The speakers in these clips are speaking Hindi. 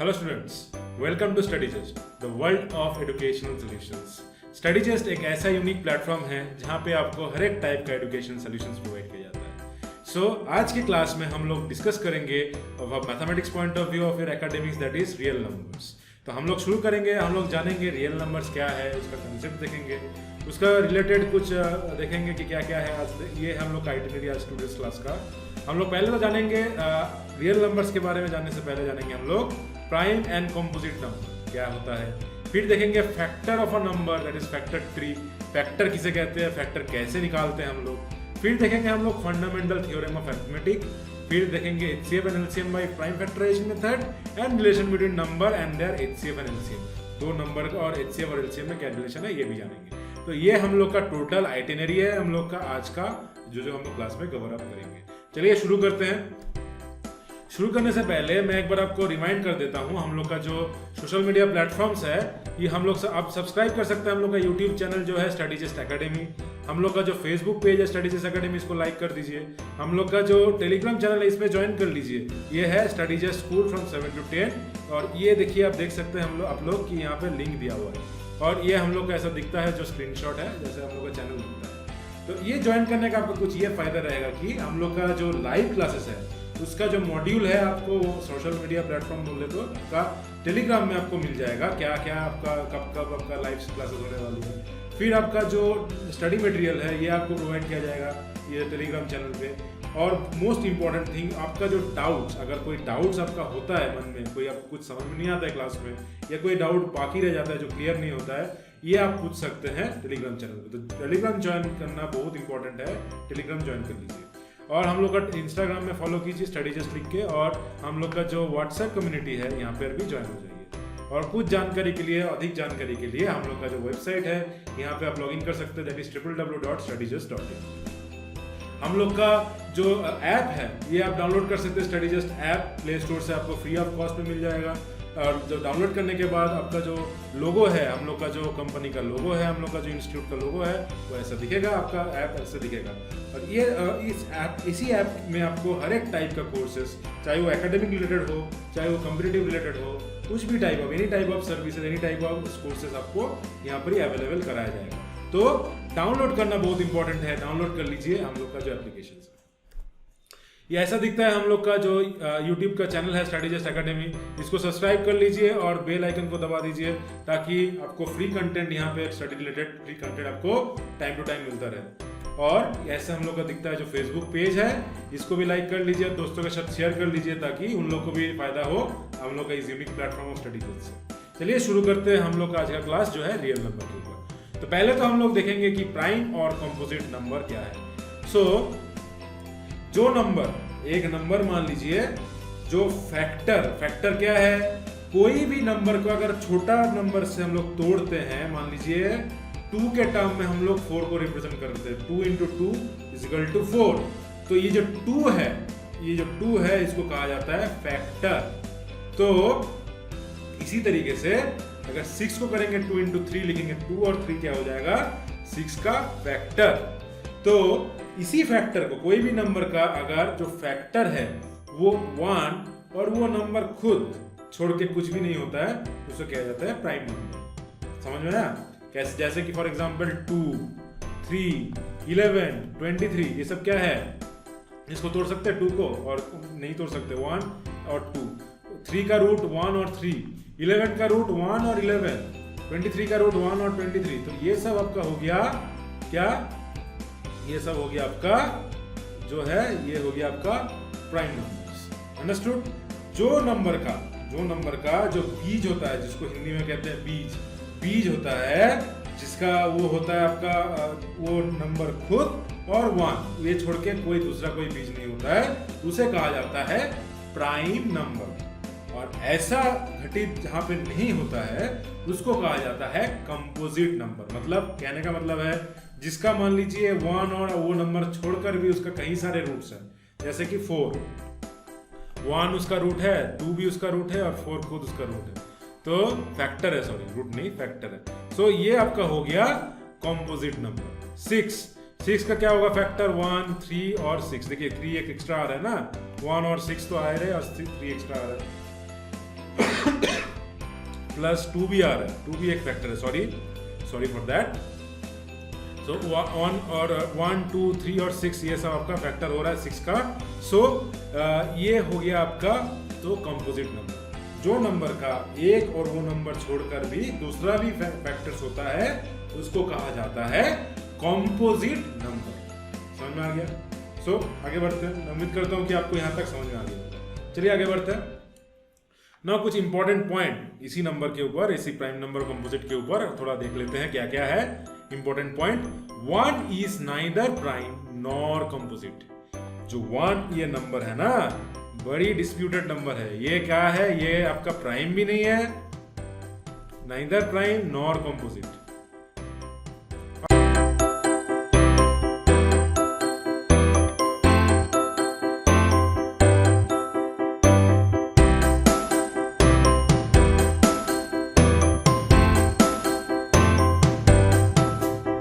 Hello students, welcome to Studyjest, the world of educational solutions. Studyjest एक ऐसा यूनिक प्लेटफॉर्म है जहां पे आपको हर एक टाइप का एजुकेशन सॉल्यूशंस प्रोवाइड किया जाता है। आज की क्लास में हम लोग डिस्कस करेंगे mathematics point of view of your academics, that is real numbers. तो हम लोग शुरू करेंगे, हम लोग जानेंगे रियल नंबर्स क्या है, उसका कंसेप्ट देखेंगे, उसका रिलेटेड कुछ देखेंगे कि क्या क्या है। आज ये हम लोग का आइटिनरी आज स्टूडेंट्स क्लास का। हम लोग पहले तो जानेंगे रियल नंबर्स के बारे में। जानने से पहले जानेंगे हम लोग प्राइम एंड कॉम्पोजिट नंबर क्या होता है। फिर देखेंगे factor of a number, that is factor tree. Factor किसे कहते हैं, फैक्टर कैसे निकालते हैं हम लोग। फिर देखेंगे हम लोग फंडामेंटल थ्योरम ऑफ अरिथमेटिक। फिर देखेंगे HCF and LCM by prime factorisation method and relation between number and their HCF and LCM। दो नंबर का और HCF और LCM में क्या रिलेशन है ये भी जानेंगे। तो ये हम लोग का टोटल आइटिनरी है हम लोग का आज का, जो हम लोग क्लास में कवर अप करेंगे। चलिए शुरू करते हैं। शुरू करने से पहले मैं एक बार आपको रिमाइंड कर देता हूं, हम लोग का जो सोशल मीडिया प्लेटफॉर्म्स है ये हम लोग आप सब्सक्राइब कर सकते हैं। हम लोग का यूट्यूब चैनल जो है स्टडीजेस्ट एकेडमी, हम लोग का जो फेसबुक पेज है स्टडीजेस्ट एकेडमी, इसको लाइक कर दीजिए। हम लोग का जो टेलीग्राम चैनल है इसमें ज्वाइन कर लीजिए, ये है स्टडीजेस्ट स्कूल फ्रॉम 7 to 10। और ये देखिए, आप देख सकते हैं आप लोग कि यहाँ पे लिंक दिया हुआ है और ये हम लोग का ऐसा दिखता है जो स्क्रीनशॉट है, जैसे हम लोग का चैनल दिखता है। तो ये ज्वाइन करने का आपको कुछ ये फायदा रहेगा कि हम लोग का जो लाइव क्लासेस है उसका जो मॉड्यूल है आपको सोशल मीडिया प्लेटफॉर्म बोले तो का टेलीग्राम में आपको मिल जाएगा, क्या क्या आपका कब कब आपका लाइव क्लासेस होने वाली है। फिर आपका जो स्टडी मटेरियल है ये आपको प्रोवाइड किया जाएगा ये टेलीग्राम चैनल पे। और मोस्ट इंपॉर्टेंट थिंग, आपका जो डाउट्स, अगर कोई डाउट्स आपका होता है मन में, कोई आपको कुछ समझ में नहीं आता है क्लास में, या कोई डाउट बाकी रह जाता है जो क्लियर नहीं होता है, ये आप पूछ सकते हैं टेलीग्राम चैनल पे। तो टेलीग्राम ज्वाइन करना बहुत इंपॉर्टेंट है, टेलीग्राम ज्वाइन कर लीजिए। और हम लोग का इंस्टाग्राम में फॉलो कीजिए स्टडीजेस्ट लिख के, और हम लोग का जो व्हाट्सएप कम्युनिटी है यहाँ पर भी ज्वाइन हो जाइए। और कुछ जानकारी के लिए, अधिक जानकारी के लिए हम लोग का जो वेबसाइट है यहाँ पे आप लॉगिन कर सकते हैं, दैट इज www.studygest.in। हम लोग का जो ऐप है ये आप डाउनलोड कर सकते हैं, स्टडीजेस्ट ऐप प्ले स्टोर से आपको फ्री ऑफ कॉस्ट में मिल जाएगा। और जो डाउनलोड करने के बाद आपका जो लोगो है, हम लोग का जो कंपनी का लोगो है, हम लोग का जो इंस्टीट्यूट का लोगो है वो ऐसा दिखेगा, आपका ऐप ऐसे दिखेगा। और ये इसी ऐप में आपको हर एक टाइप का कोर्सेस, चाहे वो एकेडमिक रिलेटेड हो, चाहे वो कॉम्पिटिटिव रिलेटेड हो, कुछ भी type of, any type of services, any type of courses आपको यहाँ पर ही अवेलेबल कराया जाएगा। तो डाउनलोड करना बहुत इंपॉर्टेंट है, डाउनलोड कर लीजिए हम लोग का जो एप्लीकेशन है। ये ऐसा दिखता है हम लोग का जो YouTube का चैनल है स्टडीजेस्ट एकेडमी, इसको सब्सक्राइब कर लीजिए और बेल आइकन को दबा दीजिए ताकि आपको फ्री कंटेंट यहाँ पे स्टडी रिलेटेड फ्री कंटेंट आपको टाइम टू टाइम मिलता रहे। और ऐसे हम लोग का दिखता है जो फेसबुक पेज है, इसको भी लाइक कर लीजिए, दोस्तों के साथ शेयर कर लीजिए ताकि उन लोग को भी फायदा हो हम लोग का इस यूनिक प्लेटफॉर्म ऑफ स्टडीजेस्ट से। चलिए शुरू करते हैं हम लोग का आज का क्लास जो है रियल नंबर के ऊपर। तो पहले तो हम लोग देखेंगे कि प्राइम और कंपोजिट नंबर क्या है। जो नंबर, एक नंबर मान लीजिए जो फैक्टर क्या है, कोई भी नंबर को अगर छोटा नंबर से हम लोग तोड़ते हैं, मान लीजिए 2 के टर्म में हम लोग 4 को रिप्रेजेंट करते हैं, 2 × 2 = 4। तो ये जो 2 है इसको कहा जाता है फैक्टर। तो इसी तरीके से अगर 6 को करेंगे 2 × 3 लिखेंगे, 2 और 3 क्या हो जाएगा, 6 का फैक्टर। तो इसी फैक्टर को, कोई भी नंबर का अगर जो फैक्टर है वो 1 और वो नंबर खुद छोड़ के कुछ भी नहीं होता है, उसको कहा जाता है प्राइम नंबर। समझ में आया कैसे? जैसे कि फॉर एग्जांपल 2, 3, 11, 23, ये सब क्या है, इसको तोड़ सकते हैं 2 को, और नहीं तोड़ सकते 1 और 2। 3 का रूट 1 और 3, 11 का रूट 1 और 11, 23 का रूट 1 और 23। तो ये सब आपका हो गया क्या, ये सब हो गया आपका जो है, ये हो गया आपका प्राइम नंबर्स। अंडरस्टूड? जो नंबर का जो बीज होता है, जिसको हिंदी में कहते हैं बीज होता है, जिसका वो होता है आपका वो नंबर खुद और 1, ये छोड़ के कोई दूसरा कोई बीज नहीं होता है, उसे कहा जाता है प्राइम नंबर। और ऐसा घटित जहां पे नहीं होता है उसको कहा जाता है कंपोजिट नंबर। मतलब कहने का मतलब है जिसका मान लीजिए 1 और वो नंबर छोड़कर भी उसका कई सारे रूट्स हैं, जैसे कि 4, 1 उसका रूट है, 2 भी उसका रूट है और 4 खुद उसका रूट है। तो फैक्टर है, सॉरी रूट नहीं फैक्टर है। ये आपका हो गया कंपोजिट नंबर। 6 का क्या होगा फैक्टर, 1, 3 और 6। देखिए 3 एक एक्स्ट्रा आ रहा है ना, 1 और 6 तो आ रहे और 3 एक्स्ट्रा आ रहा है। प्लस 2 भी आ रहा है, 2 भी एक फैक्टर है, सॉरी फॉर दैट। सो 1 और 1 2 3 और 6 ये सब आपका फैक्टर हो रहा है 6 का। सो ये हो गया आपका तो कंपोजिट नंबर, जो नंबर का एक और वो नंबर छोड़कर भी दूसरा भी फैक्टर्स होता है उसको कहा जाता है कंपोजिट नंबर। समझ में आ गया? सो आगे बढ़ते हैं। उम्मीद करता हूं कि आपको यहां तक समझ में आ गया। चलिए आगे बढ़ते हैं ना। कुछ इंपॉर्टेंट पॉइंट इसी नंबर के ऊपर, इसी प्राइम नंबर कंपोजिट के ऊपर थोड़ा देख लेते हैं क्या क्या है important point. 1 is neither prime nor composite. जो 1 ये नंबर है ना, बड़ी डिस्प्यूटेड नंबर है। ये क्या है? ये आपका प्राइम भी नहीं है, नाइदर प्राइम नॉर कंपोजिट।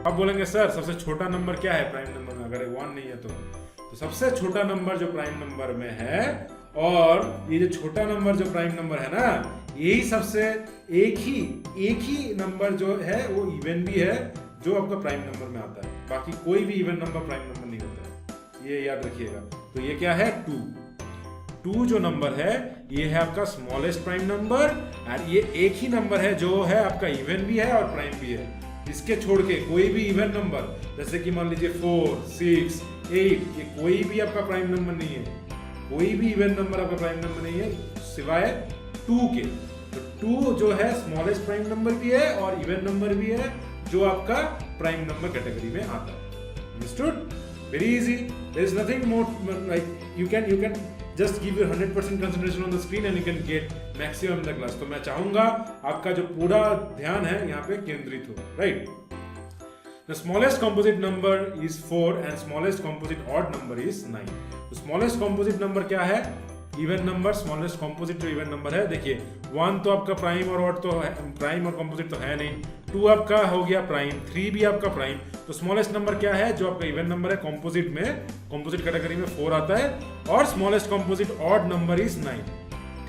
आप बोलेंगे सर सबसे छोटा नंबर क्या है प्राइम नंबर में, अगर 1 नहीं है तो सबसे छोटा नंबर जो प्राइम नंबर में है, और ये जो छोटा नंबर जो प्राइम नंबर है ना, यही सबसे एक ही नंबर जो है वो इवन भी है जो आपका प्राइम नंबर में आता है। बाकी कोई भी इवन नंबर प्राइम नंबर नहीं होता है, ये याद रखिएगा। तो ये क्या है? 2 जो नंबर है ये है आपका स्मॉलेस्ट प्राइम नंबर, और ये एक ही नंबर है जो है आपका इवन भी है और प्राइम भी है। इसके छोड़ के कोई भी इवन नंबर, जैसे कि मान लीजिए 4 6 8, ये कोई भी आपका प्राइम नंबर नहीं है। कोई भी इवन नंबर आपका प्राइम नंबर नहीं है सिवाय 2 के। तो 2 जो है स्मॉलेस्ट प्राइम नंबर भी है और इवन नंबर भी है जो आपका प्राइम नंबर कैटेगरी में आता है। Understood? Very easy, there is nothing more, like you can just give your 100% concentration on the screen and you can get maximum in the class। तो मैं चाहूंगा आपका जो पूरा ध्यान है यहाँ पे केंद्रित हो, right? The smallest composite number is 4 and smallest composite odd number is 9। तो smallest composite number क्या है? Even number. स्मॉलेस्ट कॉम्पोजिट जो इवन नंबर है, देखिए 1 तो आपका प्राइम और ऑड तो है, प्राइम और कॉम्पोजिट तो है नहीं। 2 आपका हो गया प्राइम, 3 भी आपका प्राइम। तो स्मॉलेस्ट नंबर क्या है? जो आपका इवन नंबर है कॉम्पोजिट में, कॉम्पोजिट कैटेगरी में 4 आता है, और smallest composite odd number is 9।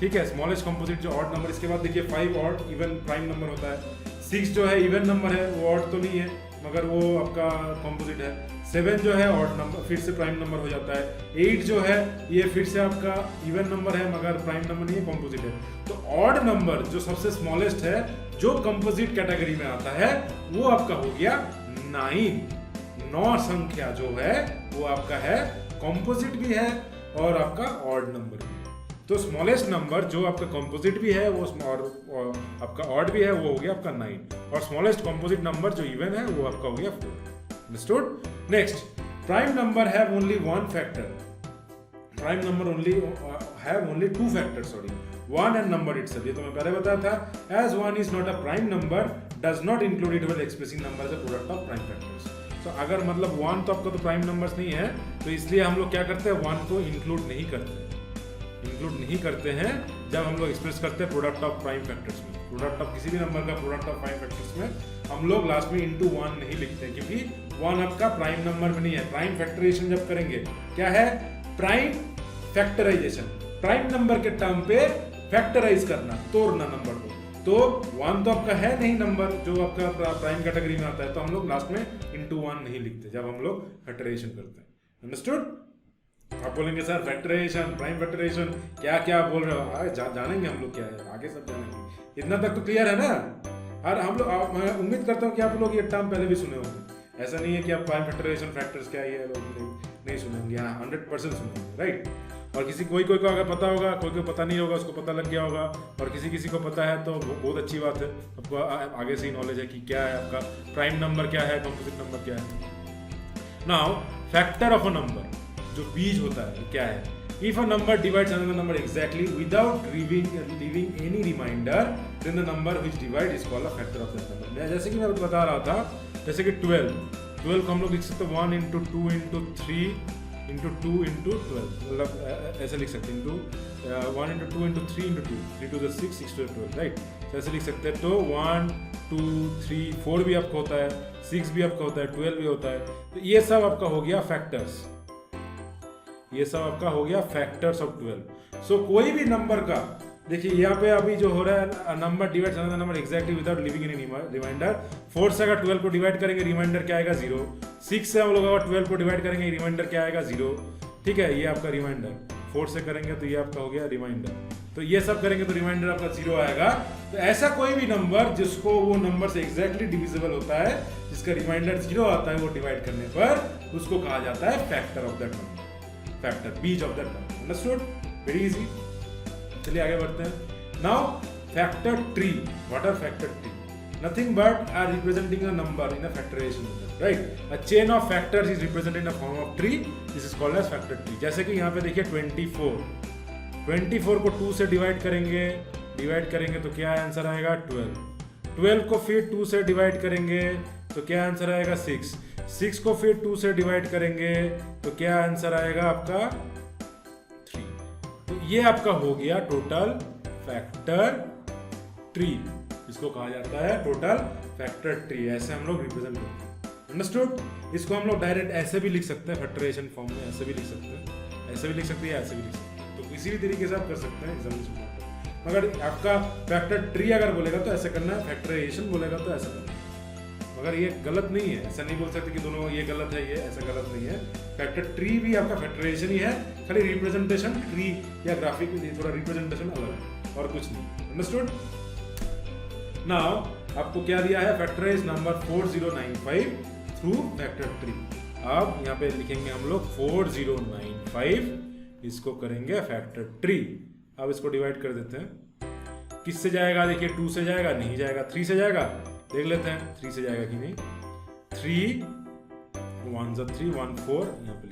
ठीक है, स्मॉलेस्ट कॉम्पोजिट जो ऑड नंबर। इसके बाद देखिए 5 ऑड इवन प्राइम नंबर होता है। 6 जो है इवन नंबर है, वो ऑड तो नहीं है मगर वो आपका कॉम्पोजिट है। 7 जो है ऑड नंबर, फिर से प्राइम नंबर हो जाता है। 8 जो है ये फिर से आपका इवन नंबर है मगर प्राइम नंबर नहीं है, कॉम्पोजिट है। तो ऑड नंबर जो सबसे स्मॉलेस्ट है जो कंपोजिट कैटेगरी में आता है वो आपका हो गया 9। 9 संख्या जो है वो आपका है कंपोजिट भी है और आपका ऑड नंबर भी है। तो स्मॉलेस्ट नंबर जो आपका कंपोजिट भी है वो और आपका ऑड भी है वो हो गया आपका 9, और स्मॉलेस्ट कंपोजिट नंबर जो इवन है वो आपका हो गया 4। Understood? Next, prime number have only one factor. Prime number have only 2 factors, 1 and number itself। ये तो मैं पहले बताया था। As 1 is not a prime number, does not include it when expressing number as a product of prime factors। तो अगर मतलब 1 तो आपका तो प्राइम नंबर्स नहीं है, तो इसलिए हम लोग क्या करते हैं, 1 को इंक्लूड नहीं करते हैं जब हम लोग एक्सप्रेस करते हैं प्रोडक्ट ऑफ प्राइम फैक्टर्स में। प्रोडक्ट ऑफ किसी भी नंबर का प्रोडक्ट ऑफ प्राइम फैक्टर्स में हम लोग लास्ट में इंटू 1 नहीं लिखते, क्योंकि 1 आपका प्राइम नंबर में नहीं है। प्राइम फैक्टराइजेशन जब करेंगे, क्या है? प्राइम फैक्टराइजेशन, प्राइम नंबर के टर्म पे फैक्टराइज करना, तोड़ना नंबर को। तो 1 तो आपका है नहीं नंबर जो आपका प्राइम कैटेगरी में आता है, तो हम लोग लास्ट में इंटू 1 नहीं लिखते जब हम लोग फैक्टराइजेशन करते हैं। अंडरस्टूड? आप बोलेंगे सर फैक्टराइजेशन, प्राइम फैक्टराइजेशन क्या क्या बोल रहे हो? जानेंगे हम लोग क्या है, आगे सब जानेंगे। इतना तक तो क्लियर है ना? और हम लोग, मैं उम्मीद करता हूँ कि आप लोग ये टर्म पहले भी सुने होंगे। ऐसा नहीं है कि आप प्राइम फैक्टराइजेशन फैक्टर्स क्या है नहीं सुने होंगे। हाँ, 100% सुने होंगे, राइट? और कोई को अगर पता होगा, कोई को पता नहीं होगा, उसको पता लग गया होगा, और किसी को पता है तो बहुत अच्छी बात है। आपको आगे से ही नॉलेज है कि क्या है आपका प्राइम नंबर क्या है, कंपोजिट नंबर क्या है। Now factor of a number, जो बीज होता है क्या है? If a number divides another number exactly without leaving any remainder, then the number which divide is called a factor of that number. जैसे कि मैं बता रहा था, जैसे कि 12 को हम लोग लिख सकते हैं 1 × 2 × 3 × 2 × 12, मतलब ऐसे लिख सकते हैं, 1 × 2 × 3 × 2, 3 to the 6, 6 to the 12, right? ऐसे लिख सकते हैं। तो 1 2 3 4 भी आपका होता है, 6 भी आपका होता है, 12 भी होता है। तो ये सब आपका हो गया फैक्टर्स, ये सब आपका हो गया फैक्टर्स ऑफ 12। सो कोई भी नंबर का देखिए यहाँ पे अभी जो हो रहा है number divide another number exactly without leaving in remainder. 4 से अगर 12 को डिवाइड करेंगे रिमाइंडर क्या आएगा 0। 6 से हम लोग अगर 12 को डिवाइड करेंगे रिमाइंडर क्या आएगा 0। ठीक है, ये आपका रिमाइंडर। 4 से करेंगे तो ये आपका हो गया रिमाइंडर। तो ये सब करेंगे तो रिमाइंडर आपका 0 आएगा। तो ऐसा कोई भी नंबर जिसको वो नंबर से एग्जैक्टली डिविजिबल होता है, जिसका रिमाइंडर 0 आता है, वो डिवाइड करने पर उसको कहा जाता है factor of that number, factor bees of that number. Understood? Very easy. चलिए आगे बढ़ते हैं। Now factor tree. What are factor tree? Nothing but are representing a number in a factorization method, right? A chain of factors is represented in a form of tree. This is called as factor tree. जैसे कि यहाँ पे देखिए 24 को 2 से डिवाइड करेंगे तो क्या आंसर आएगा 12 को फिर 2 से डिवाइड करेंगे तो क्या आंसर आएगा 6 को फिर 2 से डिवाइड करेंगे तो क्या आंसर आएगा आपका 3। तो ये आपका हो गया टोटल फैक्टर ट्री। इसको कहा जाता है टोटल फैक्टर ट्री। ऐसे हम लोग रिप्रेजेंट करते हैं। अंडरस्टूड? इसको हम लोग डायरेक्ट ऐसे भी लिख सकते हैं, फैक्टराइजेशन फॉर्म में ऐसे भी लिख सकते हैं, ऐसे भी लिख सकते हैं, ऐसे भी लिख सकते हैं। तो किसी भी तरीके से आप कर सकते हैं एग्जामिनेशन में। मगर आपका फैक्टर ट्री अगर बोलेगा तो ऐसे करना है, फैक्टराइजेशन बोलेगा तो ऐसा करना है। मगर ये गलत नहीं है, ऐसा नहीं बोल सकते कि दोनों ये गलत है, ये ऐसा गलत नहीं है। फैक्टर ट्री भी आपका फैक्टराइजेशन ही है, खाली रिप्रेजेंटेशन ट्री या ग्राफिक में थोड़ा रिप्रेजेंटेशन अलग है और कुछ नहीं। अंडरस्टूड? नाउ आपको क्या दिया है? Factorize number 4095 through factor tree. अब यहाँ पे लिखेंगे हम लोग 4095, इसको करेंगे फैक्टर ट्री। अब इसको डिवाइड कर देते हैं। किससे जाएगा? देखिए 2 से जाएगा, नहीं जाएगा। 3 से जाएगा, देख लेते हैं 3 से जाएगा कि नहीं। 3 1 3 1 4 यहाँ पे